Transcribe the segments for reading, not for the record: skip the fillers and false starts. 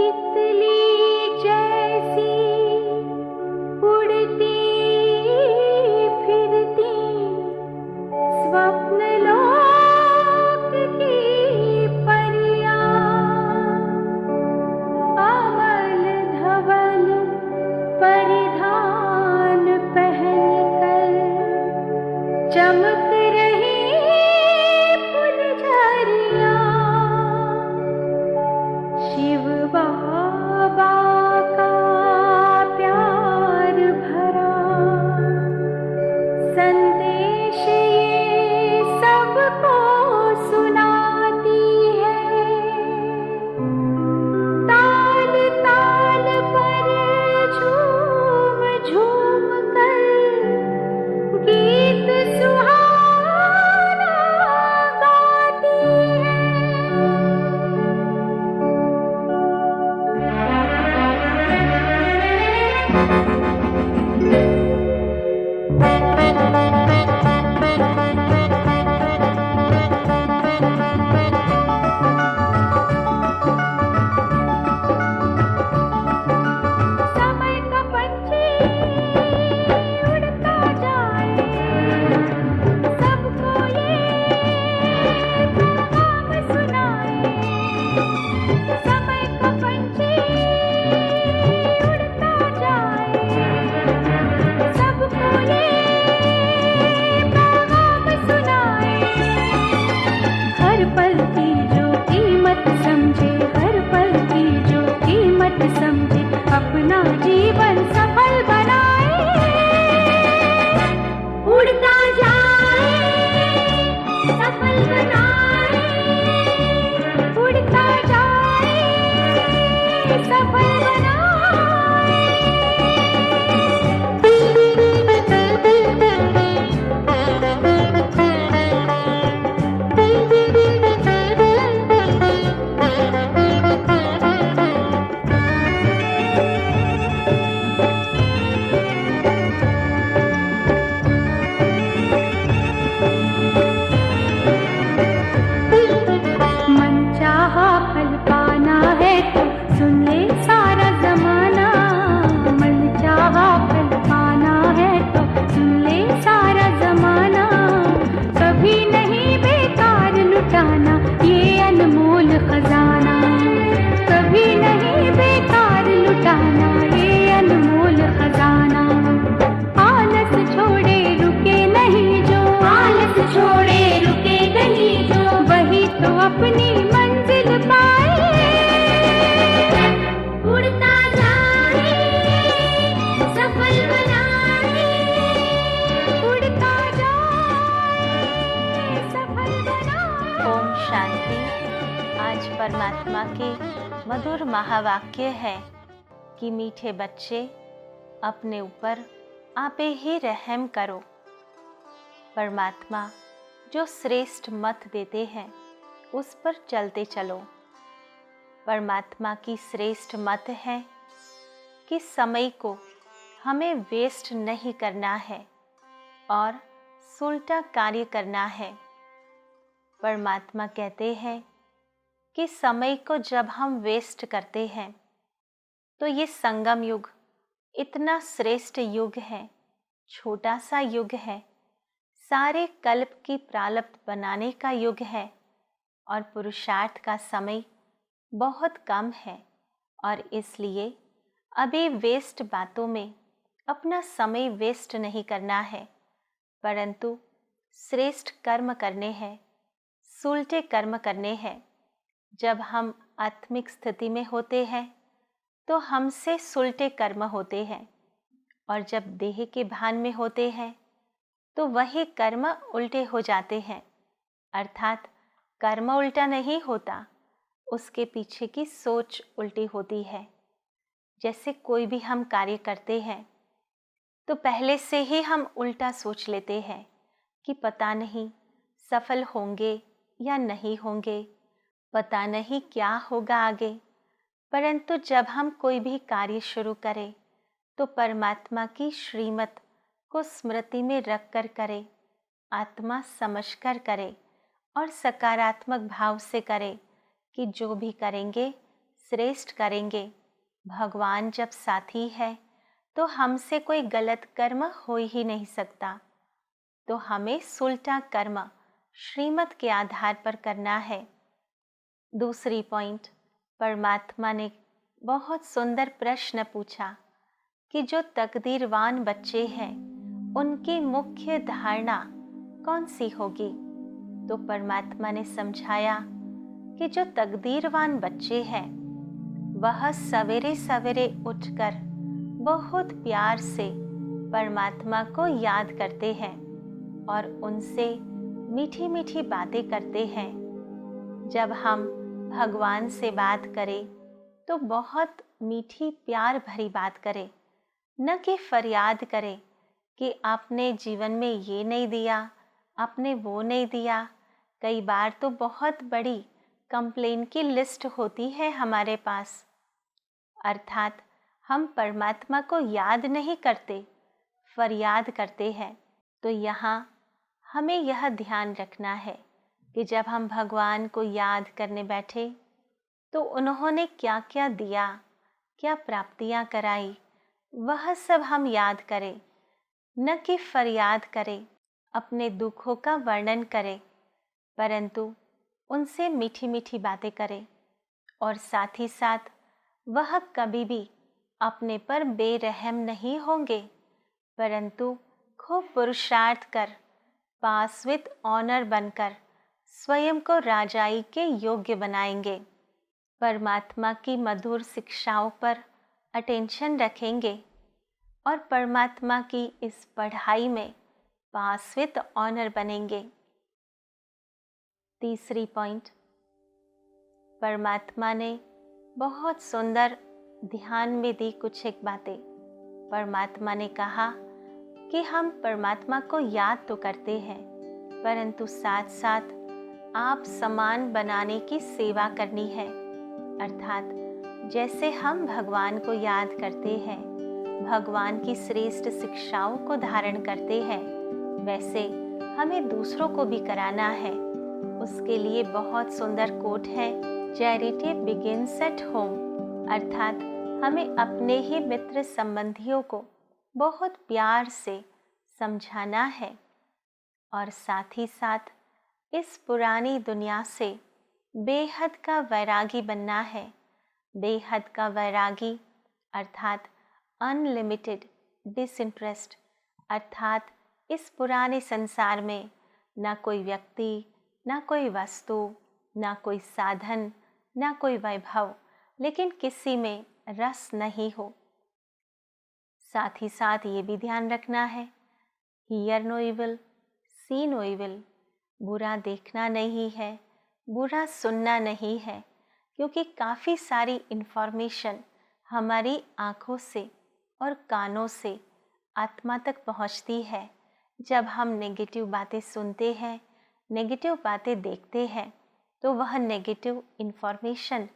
तितली जैसी उड़ती फिरती स्वप्न लोक की परियां, अमल धवल परिधान पहनकर चमक रही फुलझरियां। शिव बाबा का प्यार भरा संदेश ये सबको सुनाती है। ताल ताल पर झूम झूम कर गीत सुहाना गाती है। समय का पंछी उड़ता जाए, सबको ये पैगाम सुनाए। समय का पंछी उड़ता जाए, सबको ये पैगाम सुनाए। हर पल की जो कीमत समझे, हर पल की जो कीमत समझे, अपना जीवन सफल बनाए। उड़ता जाए, सफल बनाए, उड़ता जाए, सफल मनचाहा फल पाना है तो सुन ले सारा जमाना। मनचाहा फल पाना है तो सुन ले सारा जमाना। कभी नहीं बेकार लुटाना ये अनमोल खजाना। कभी नहीं बेकार लुटाना ये अनमोल खजाना। आलस छोड़े रुके नहीं जो, आलस छोड़े रुके नहीं जो, वही तो अपनी मंजिल पाए। उड़ता जाए, सफल बनाए, उड़ता जाए, सफल बनाए। ओम शांति। आज परमात्मा के मधुर महावाक्य है कि मीठे बच्चे अपने ऊपर आपे ही रहम करो। परमात्मा जो श्रेष्ठ मत देते हैं उस पर चलते चलो। परमात्मा की श्रेष्ठ मत है कि समय को हमें वेस्ट नहीं करना है और सुलटा कार्य करना है। परमात्मा कहते हैं कि समय को जब हम वेस्ट करते हैं तो ये संगम युग इतना श्रेष्ठ युग है, छोटा सा युग है, सारे कल्प की प्रारब्ध बनाने का युग है और पुरुषार्थ का समय बहुत कम है। और इसलिए अभी वेस्ट बातों में अपना समय वेस्ट नहीं करना है, परंतु श्रेष्ठ कर्म करने हैं, सुलटे कर्म करने हैं। जब हम आत्मिक स्थिति में होते हैं तो हमसे सुलटे कर्म होते हैं, और जब देह के भान में होते हैं तो वही कर्म उल्टे हो जाते हैं। अर्थात कर्म उल्टा नहीं होता, उसके पीछे की सोच उल्टी होती है। जैसे कोई भी हम कार्य करते हैं तो पहले से ही हम उल्टा सोच लेते हैं कि पता नहीं सफल होंगे या नहीं होंगे, पता नहीं क्या होगा आगे। परंतु जब हम कोई भी कार्य शुरू करें तो परमात्मा की श्रीमत को स्मृति में रख कर करें, आत्मा समझकर करें और सकारात्मक भाव से करें कि जो भी करेंगे श्रेष्ठ करेंगे। भगवान जब साथी है तो हमसे कोई गलत कर्म हो ही नहीं सकता। तो हमें सुलटा कर्म श्रीमत के आधार पर करना है। दूसरी पॉइंट, परमात्मा ने बहुत सुंदर प्रश्न पूछा कि जो तकदीरवान बच्चे हैं उनकी मुख्य धारणा कौन सी होगी। तो परमात्मा ने समझाया कि जो तकदीरवान बच्चे हैं वह सवेरे सवेरे उठकर बहुत प्यार से परमात्मा को याद करते हैं और उनसे मीठी मीठी बातें करते हैं। जब हम भगवान से बात करें तो बहुत मीठी प्यार भरी बात करें, न कि फरियाद करें कि आपने जीवन में ये नहीं दिया, आपने वो नहीं दिया। कई बार तो बहुत बड़ी कंप्लेन की लिस्ट होती है हमारे पास, अर्थात हम परमात्मा को याद नहीं करते, फरियाद करते हैं। तो यहाँ हमें यह ध्यान रखना है कि जब हम भगवान को याद करने बैठे तो उन्होंने क्या क्या दिया, क्या प्राप्तियां कराई, वह सब हम याद करें, न कि फरियाद करें, अपने दुखों का वर्णन करें, परंतु उनसे मीठी मीठी बातें करें। और साथ ही साथ वह कभी भी अपने पर बेरहम नहीं होंगे, परंतु खूब पुरुषार्थ कर पास विद ऑनर बनकर स्वयं को राजाई के योग्य बनाएंगे। परमात्मा की मधुर शिक्षाओं पर अटेंशन रखेंगे और परमात्मा की इस पढ़ाई में पास विद ऑनर बनेंगे। तीसरी पॉइंट, परमात्मा ने बहुत सुंदर ध्यान में दी कुछ एक बातें। परमात्मा ने कहा कि हम परमात्मा को याद तो करते हैं, परंतु साथ साथ आप समान बनाने की सेवा करनी है। अर्थात जैसे हम भगवान को याद करते हैं, भगवान की श्रेष्ठ शिक्षाओं को धारण करते हैं, वैसे हमें दूसरों को भी कराना है। उसके लिए बहुत सुंदर कोट है, चैरिटी बिगिंस एट होम। अर्थात हमें अपने ही मित्र संबंधियों को बहुत प्यार से समझाना है और साथ ही साथ इस पुरानी दुनिया से बेहद का वैरागी बनना है। बेहद का वैरागी अर्थात अनलिमिटेड डिसइंटरेस्ट, अर्थात इस पुराने संसार में ना कोई व्यक्ति, ना कोई वस्तु, ना कोई साधन, ना कोई वैभव, लेकिन किसी में रस नहीं हो। साथ ही साथ ये भी ध्यान रखना है, hear no evil, see no evil. बुरा देखना नहीं है, बुरा सुनना नहीं है, क्योंकि काफ़ी सारी इन्फॉर्मेशन हमारी आँखों से और कानों से आत्मा तक पहुँचती है। जब हम नेगेटिव बातें सुनते हैं, नेगेटिव बातें देखते हैं, तो वह नेगेटिव इन्फॉर्मेशन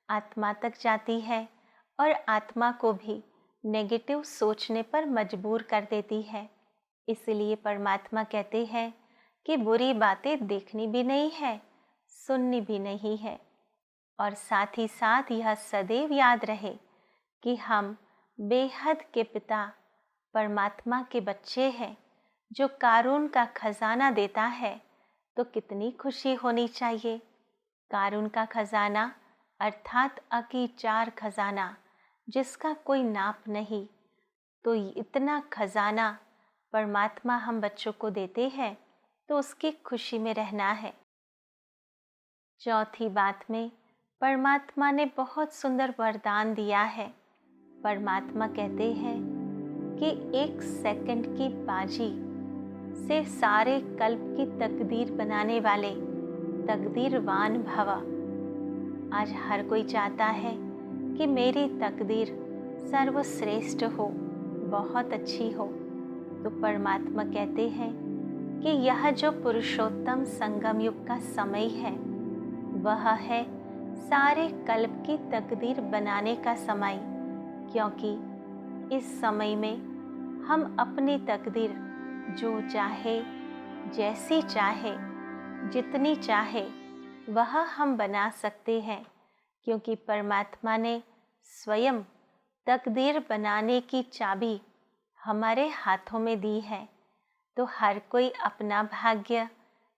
आत्मा तक जाती है और आत्मा को भी नेगेटिव सोचने पर मजबूर कर देती है। इसलिए परमात्मा कहते हैं कि बुरी बातें देखनी भी नहीं है, सुननी भी नहीं है। और साथ ही साथ यह सदैव याद रहे कि हम बेहद के पिता परमात्मा के बच्चे हैं, जो कारून का खजाना देता है, तो कितनी खुशी होनी चाहिए। कारून का खजाना अर्थात अकीचार खजाना, जिसका कोई नाप नहीं। तो इतना खजाना परमात्मा हम बच्चों को देते हैं, तो उसकी खुशी में रहना है। चौथी बात में परमात्मा ने बहुत सुंदर वरदान दिया है। परमात्मा कहते हैं कि 1 सेकंड की बाजी से सारे कल्प की तकदीर बनाने वाले तकदीरवान भव। आज हर कोई चाहता है कि मेरी तकदीर सर्वश्रेष्ठ हो, बहुत अच्छी हो। तो परमात्मा कहते हैं कि यह जो पुरुषोत्तम संगम युग का समय है, वह है सारे कल्प की तकदीर बनाने का समय। क्योंकि इस समय में हम अपनी तकदीर जो चाहे, जैसी चाहे, जितनी चाहे, वह हम बना सकते हैं। क्योंकि परमात्मा ने स्वयं तकदीर बनाने की चाबी हमारे हाथों में दी है। तो हर कोई अपना भाग्य,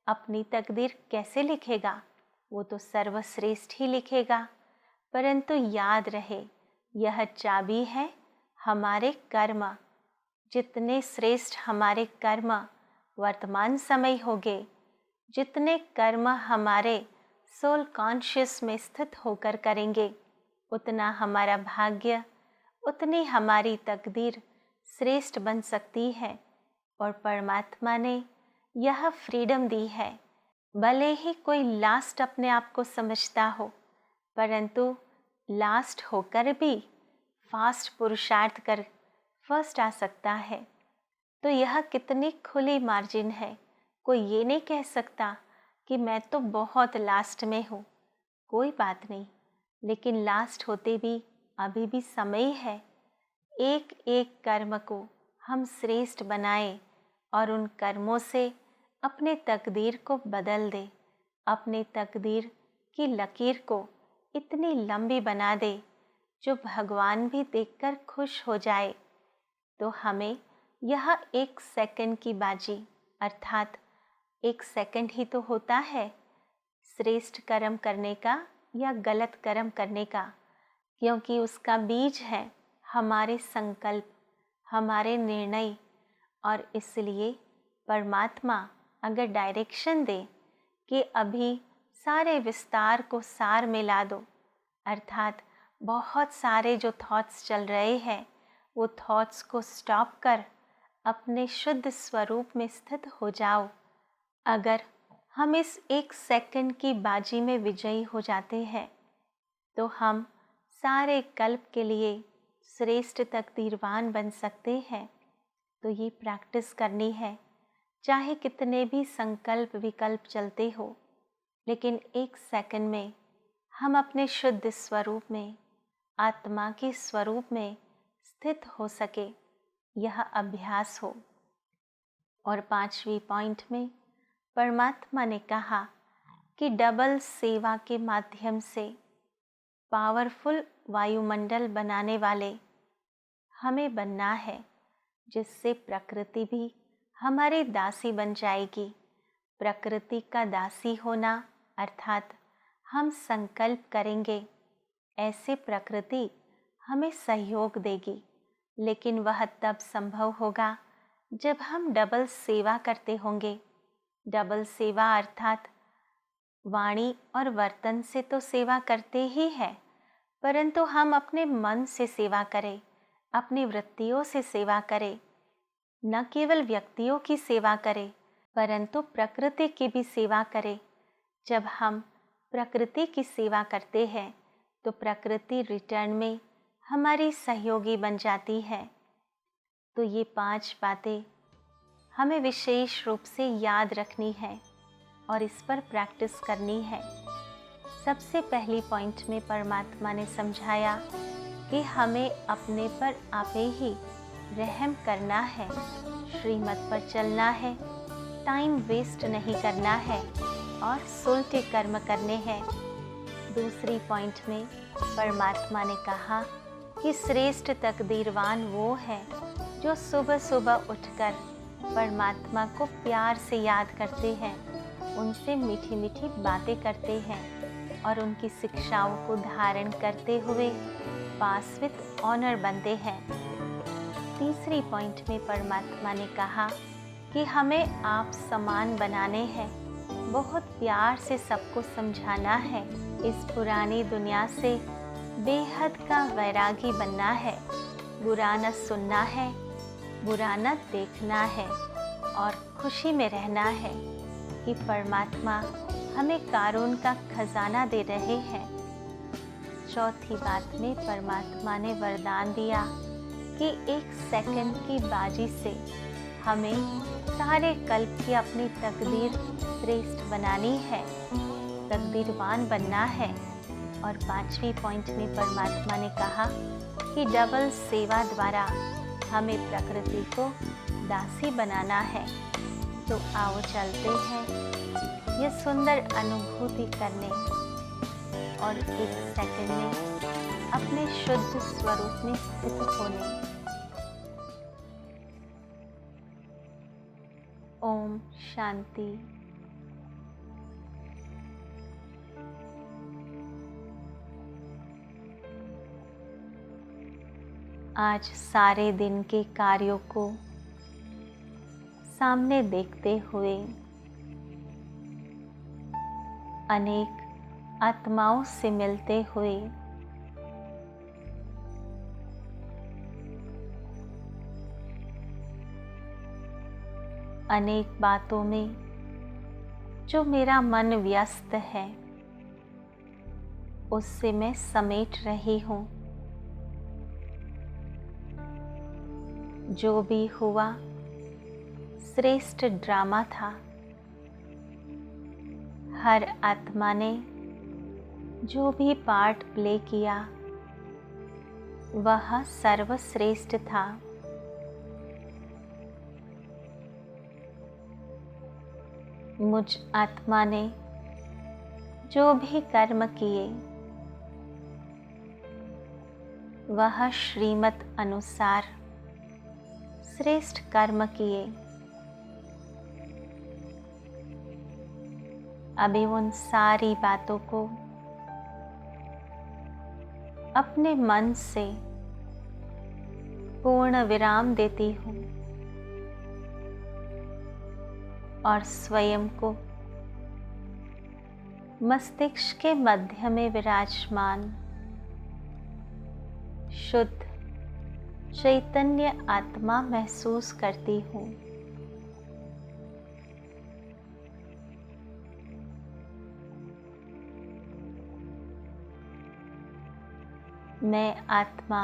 अपनी तकदीर कैसे लिखेगा? वो तो सर्वश्रेष्ठ ही लिखेगा। परंतु याद रहे, यह चाबी है हमारे कर्म। जितने श्रेष्ठ हमारे कर्म वर्तमान समय होंगे, जितने कर्म हमारे सोल कॉन्शियस में स्थित होकर करेंगे, उतना हमारा भाग्य, उतनी हमारी तकदीर श्रेष्ठ बन सकती है। और परमात्मा ने यह फ्रीडम दी है। भले ही कोई लास्ट अपने आप को समझता हो, परंतु लास्ट होकर भी फास्ट पुरुषार्थ कर फर्स्ट आ सकता है। तो यह कितनी खुली मार्जिन है। कोई ये नहीं कह सकता कि मैं तो बहुत लास्ट में हूँ। कोई बात नहीं, लेकिन लास्ट होते भी अभी भी समय है। एक एक कर्म को हम श्रेष्ठ बनाएं और उन कर्मों से अपने तकदीर को बदल दे, अपने तकदीर की लकीर को इतनी लंबी बना दे जो भगवान भी देखकर खुश हो जाए। तो हमें यह 1 सेकंड की बाजी, अर्थात 1 सेकंड ही तो होता है श्रेष्ठ कर्म करने का या गलत कर्म करने का, क्योंकि उसका बीज है हमारे संकल्प, हमारे निर्णय। और इसलिए परमात्मा अगर डायरेक्शन दे कि अभी सारे विस्तार को सार में ला दो, अर्थात बहुत सारे जो थॉट्स चल रहे हैं वो थॉट्स को स्टॉप कर अपने शुद्ध स्वरूप में स्थित हो जाओ। अगर हम इस 1 सेकंड की बाजी में विजयी हो जाते हैं तो हम सारे कल्प के लिए श्रेष्ठ तकदीरवान बन सकते हैं। तो ये प्रैक्टिस करनी है, चाहे कितने भी संकल्प विकल्प चलते हो, लेकिन 1 सेकंड में हम अपने शुद्ध स्वरूप में, आत्मा के स्वरूप में स्थित हो सके, यह अभ्यास हो। और 5वीं पॉइंट में परमात्मा ने कहा कि डबल सेवा के माध्यम से पावरफुल वायुमंडल बनाने वाले हमें बनना है, जिससे प्रकृति भी हमारी दासी बन जाएगी। प्रकृति का दासी होना अर्थात हम संकल्प करेंगे, ऐसे प्रकृति हमें सहयोग देगी। लेकिन वह तब संभव होगा जब हम डबल सेवा करते होंगे। डबल सेवा अर्थात वाणी और वर्तन से तो सेवा करते ही है, परंतु हम अपने मन से सेवा करें, अपनी वृत्तियों से सेवा करें। न केवल व्यक्तियों की सेवा करें, परंतु प्रकृति की भी सेवा करें। जब हम प्रकृति की सेवा करते हैं तो प्रकृति रिटर्न में हमारी सहयोगी बन जाती है। तो ये 5 बातें हमें विशेष रूप से याद रखनी है और इस पर प्रैक्टिस करनी है। सबसे पहली पॉइंट में परमात्मा ने समझाया कि हमें अपने पर आपे ही रहम करना है, श्रीमत पर चलना है, टाइम वेस्ट नहीं करना है और सुलटे कर्म करने हैं। दूसरी पॉइंट में परमात्मा ने कहा कि श्रेष्ठ तकदीरवान वो है जो सुबह सुबह उठकर परमात्मा को प्यार से याद करते हैं, उनसे मीठी मीठी बातें करते हैं और उनकी शिक्षाओं को धारण करते हुए पास विद ऑनर बनते हैं। तीसरी पॉइंट में परमात्मा ने कहा कि हमें आप समान बनाने हैं, बहुत प्यार से सबको समझाना है, इस पुरानी दुनिया से बेहद का वैरागी बनना है, बुरा न सुनना है, बुरा न देखना है और खुशी में रहना है कि परमात्मा हमें कारून का खजाना दे रहे हैं। चौथी बात में परमात्मा ने वरदान दिया कि 1 सेकंड की बाजी से हमें सारे कल्प की अपनी तकदीर श्रेष्ठ बनानी है, तकदीरवान बनना है। और 5वीं पॉइंट में परमात्मा ने कहा कि डबल सेवा द्वारा हमें प्रकृति को दासी बनाना है। तो आओ चलते हैं ये सुंदर अनुभूति करने और एक सेकंड में अपने शुद्ध स्वरूप में स्थित होने। ओम शांति। आज सारे दिन के कार्यों को सामने देखते हुए अनेक आत्माओं से मिलते हुए अनेक बातों में जो मेरा मन व्यस्त है उससे मैं समेट रही हूँ। जो भी हुआ श्रेष्ठ ड्रामा था। हर आत्मा ने जो भी पार्ट प्ले किया वह सर्वश्रेष्ठ था। मुझ आत्मा ने जो भी कर्म किए वह श्रीमत अनुसार श्रेष्ठ कर्म किए। अभी उन सारी बातों को अपने मन से पूर्ण विराम देती हूँ और स्वयं को मस्तिष्क के मध्य में विराजमान शुद्ध चैतन्य आत्मा महसूस करती हूँ। मैं आत्मा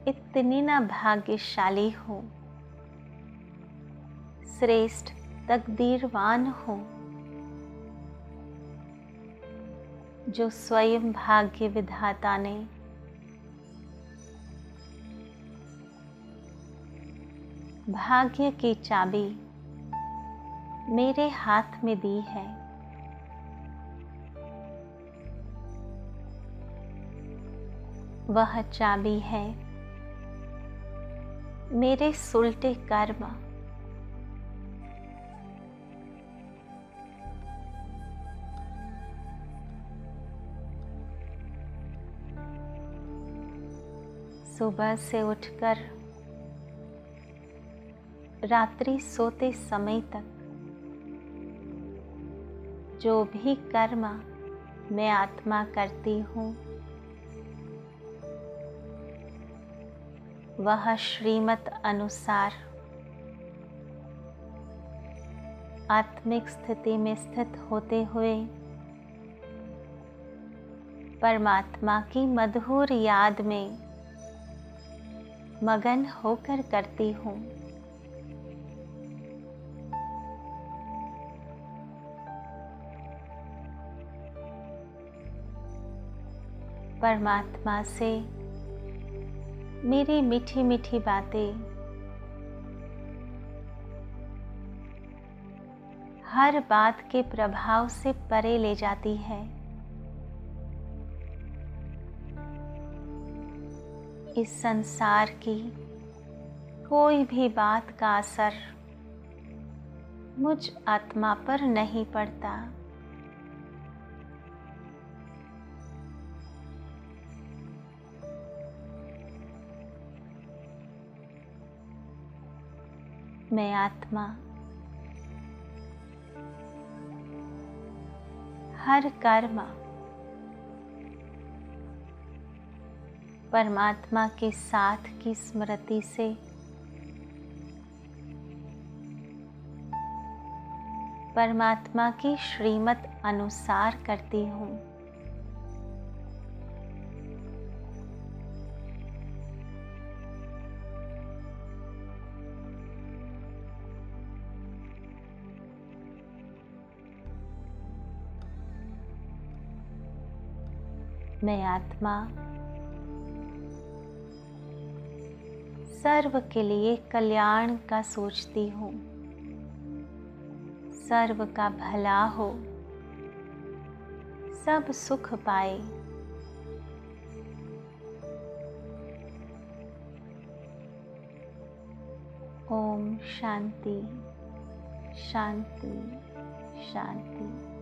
इतनी ना भाग्यशाली हूँ, श्रेष्ठ तकदीरवान हूँ जो स्वयं भाग्य विधाता ने भाग्य की चाबी मेरे हाथ में दी है। वह चाबी है मेरे सुलटे कर्म। सुबह से उठकर रात्रि सोते समय तक जो भी कर्म मैं आत्मा करती हूँ वह श्रीमत अनुसार आत्मिक स्थिति में स्थित होते हुए परमात्मा की मधुर याद में मगन होकर करती हूँ। परमात्मा से मेरी मीठी मीठी बातें हर बात के प्रभाव से परे ले जाती है। इस संसार की कोई भी बात का असर मुझ आत्मा पर नहीं पड़ता। मैं आत्मा हर कर्म परमात्मा के साथ की स्मृति से परमात्मा की श्रीमत अनुसार करती हूँ। मैं आत्मा सर्व के लिए कल्याण का सोचती हूँ। सर्व का भला हो, सब सुख पाए। ओम शांति शांति शांति।